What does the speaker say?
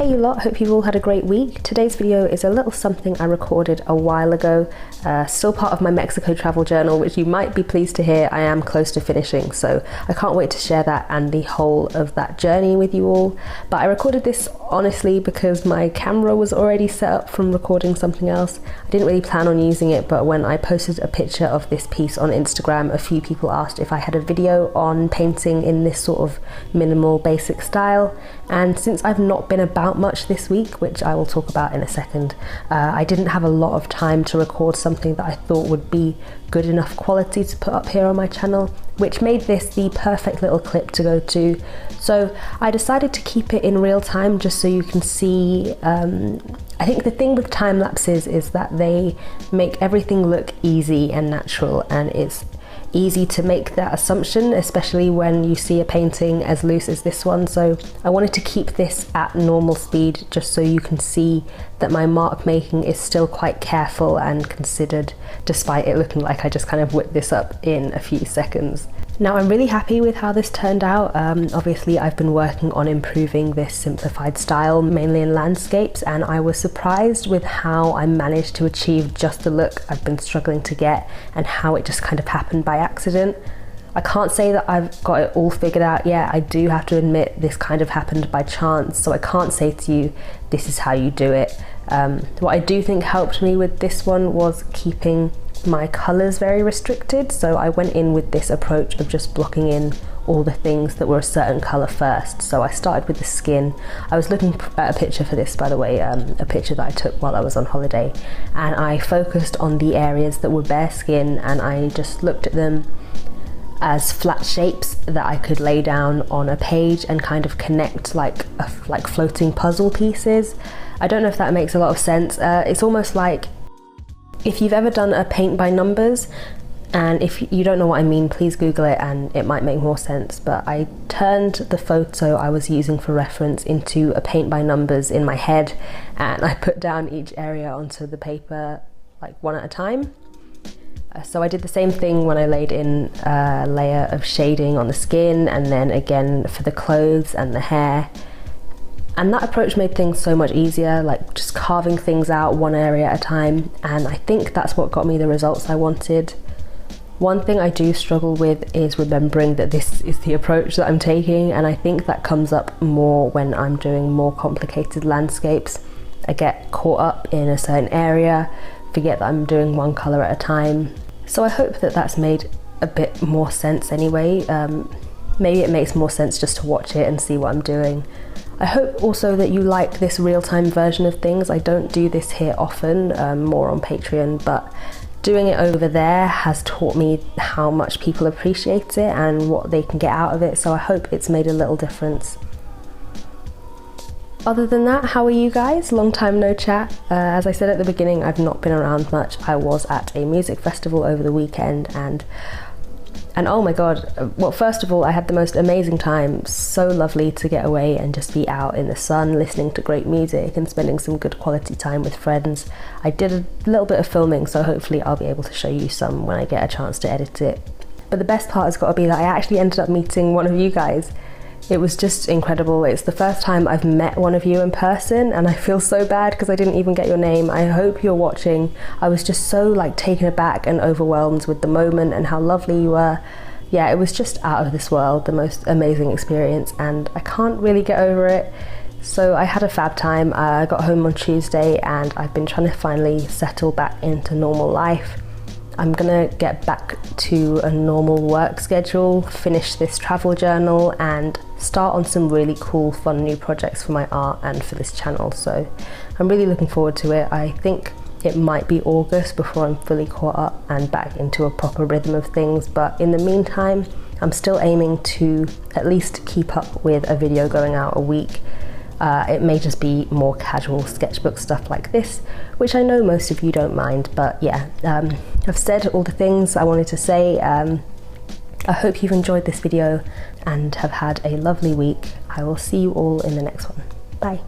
Hey you lot, hope you've all had a great week. Today's video is a little something I recorded a while ago, still part of my Mexico travel journal, which you might be pleased to hear I am close to finishing, so I can't wait to share that and the whole of that journey with you all. But I recorded this honestly because my camera was already set up from recording something else. I didn't really plan on using it, but when I posted a picture of this piece on Instagram, a few people asked if I had a video on painting in this sort of minimal basic style, and since I've not been about much this week, which I will talk about in a second, I didn't have a lot of time to record something that I thought would be good enough quality to put up here on my channel, which made this the perfect little clip to go to. So I decided to keep it in real time just so you can see. I think the thing with time lapses is that they make everything look easy and natural, and it's easy to make that assumption, especially when you see a painting as loose as this one. So I wanted to keep this at normal speed just so you can see that my mark making is still quite careful and considered, despite it looking like I just kind of whipped this up in a few seconds. Now I'm really happy with how this turned out. Obviously I've been working on improving this simplified style, mainly in landscapes, and I was surprised with how I managed to achieve just the look I've been struggling to get and how it just kind of happened by accident. I can't say that I've got it all figured out yet. I do have to admit this kind of happened by chance, so I can't say to you this is how you do it. What I do think helped me with this one was keeping my colours very restricted, so I went in with this approach of just blocking in all the things that were a certain colour first. So I started with the skin. I was looking at a picture for this, by the way, a picture that I took while I was on holiday, and I focused on the areas that were bare skin, and I just looked at them as flat shapes that I could lay down on a page and kind of connect like floating puzzle pieces. I don't know if that makes a lot of sense. It's almost like if you've ever done a paint by numbers, and if you don't know what I mean, please Google it and it might make more sense. But I turned the photo I was using for reference into a paint by numbers in my head, and I put down each area onto the paper like one at a time. So I did the same thing when I laid in a layer of shading on the skin, and then again for the clothes and the hair. And that approach made things so much easier, like just carving things out one area at a time, and I think that's what got me the results I wanted. One thing I do struggle with is remembering that this is the approach that I'm taking, and I think that comes up more when I'm doing more complicated landscapes. I get caught up in a certain area, forget that I'm doing one colour at a time. So I hope that that's made a bit more sense anyway. Maybe it makes more sense just to watch it and see what I'm doing. I hope also that you like this real-time version of things. I don't do this here often, more on Patreon, but doing it over there has taught me how much people appreciate it and what they can get out of it, so I hope it's made a little difference. Other than that, how are you guys? Long time no chat. As I said at the beginning, I've not been around much. I was at a music festival over the weekend, and oh my god, well, first of all, I had the most amazing time. So lovely to get away and just be out in the sun, listening to great music and spending some good quality time with friends. I did a little bit of filming, so hopefully I'll be able to show you some when I get a chance to edit it. But the best part has got to be that I actually ended up meeting one of you guys. It was just incredible. It's the first time I've met one of you in person, and I feel so bad because I didn't even get your name. I hope you're watching. I was just so like taken aback and overwhelmed with the moment and how lovely you were. Yeah, it was just out of this world, the most amazing experience, and I can't really get over it. So I had a fab time. I got home on Tuesday and I've been trying to finally settle back into normal life. I'm gonna get back to a normal work schedule, finish this travel journal, and start on some really cool, fun new projects for my art and for this channel. So I'm really looking forward to it. I think it might be August before I'm fully caught up and back into a proper rhythm of things, but in the meantime, I'm still aiming to at least keep up with a video going out a week. It may just be more casual sketchbook stuff like this, which I know most of you don't mind, but yeah, I've said all the things I wanted to say. I hope you've enjoyed this video and have had a lovely week. I will see you all in the next one. Bye.